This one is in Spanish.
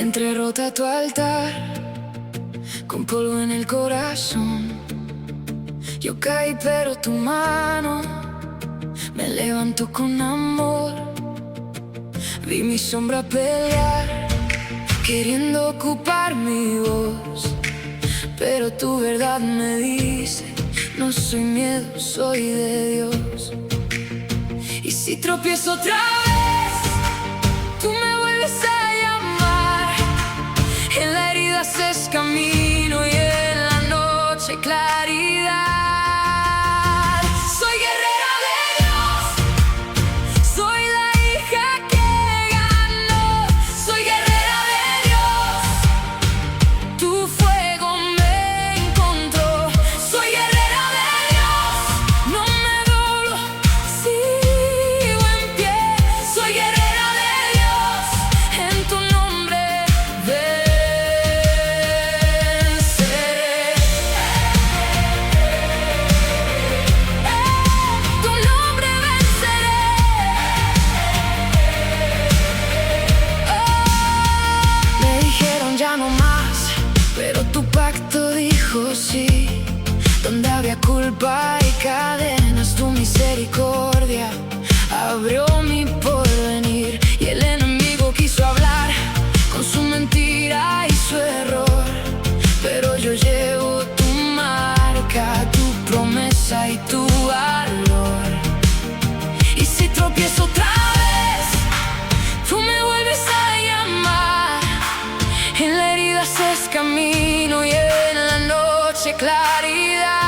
Entré rota a tu altar, con polvo en el corazón. Yo caí pero tu mano me levantó con amor. Vi mi sombra pelear, queriendo ocupar mi voz, pero tu verdad me dice: no soy miedo, soy de Dios. Y si tropiezo otra vez, tú me vuelves a llamar. En la herida haces camino y en la noche claridad. Soy guerrera de Dios, soy la hija que ganó. Soy guerrera de Dios, tu fuego me encontró. Soy guerrera de Dios, no me doblo, sigo en pie. Soy guerrera de Dios, en tu nombre venceré. Tu nombre venceré. Me dijeron ya no más, pero tu pacto dijo sí. Donde había culpa y cadenas, tu misericordia abrió mi porvenir. Y el enemigo quiso hablar con su mentira y su error, pero yo llevo tu marca, tu promesa y tu valor. Y si tropiezo otra vez, tú me vuelves a llamar. En la herida haces camino y en la noche claridad.